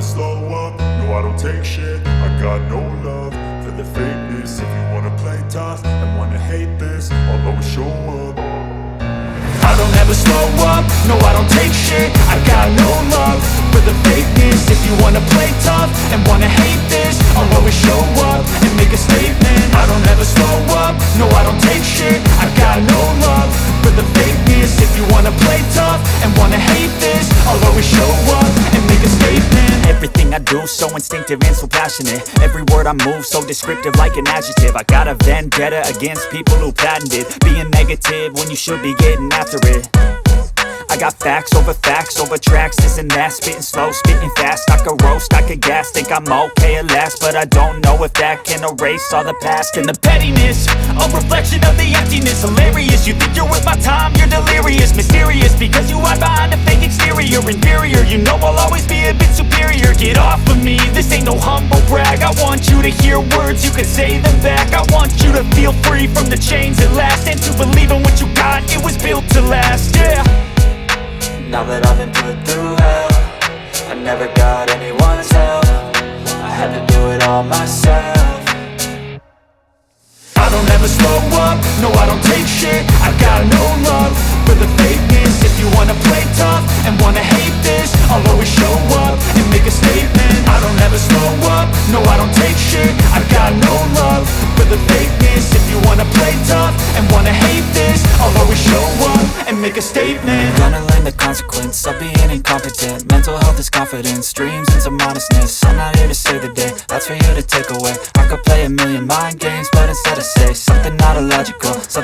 slow up, no I don't take shit. I got no love for the fakeness. If you wanna play tough and wanna hate this, I'll always show up. I don't ever slow up, no I don't take shit. I got no love for the fakeness. If you wanna play tough and wanna hate this, I'll always show up and make a statement. I don't ever slow up, no I don't take shit. I got no love for the fakeness. If you wanna play tough and wanna hate this, I'll always show up and make a statement. Everything I do so instinctive and so passionate. Every word I move so descriptive like an adjective. I got a vendetta against people who patented being negative when you should be getting after it. I got facts over tracks, this and that. Spitting slow, spitting fast, I could roast, I could gas. Think I'm okay at last, but I don't know if that can erase all the past. And the pettiness, a reflection of the emptiness. Hilarious, you think you're worth my time, you're delirious. Mysterious, because you hide behind a fake exterior. Inferior, you know I'll always be a bit superior. Get off of me, this ain't no humble brag. I want you to hear words, you can say them back. I want you to feel free from the chains at last, and to believe in what you got, it was built to last, yeah. Now that I've been put through hell, I never got anyone's help. I had to do it all myself. I don't ever slow up, no I don't take shit. I got no love for the fakeness. If you wanna play tough and wanna hate this, I'll always show up and make a statement. I don't ever slow up, no I don't take shit. I got no love for the fakeness. If you wanna play tough and wanna hate this, I'll always show up and make a statement. Gonna learn the consequence of being incompetent. Mental health is confidence, dreams and some honestness. I'm not here to save the day, that's for you to take away. I could play a million mind games, but instead I say something not illogical, something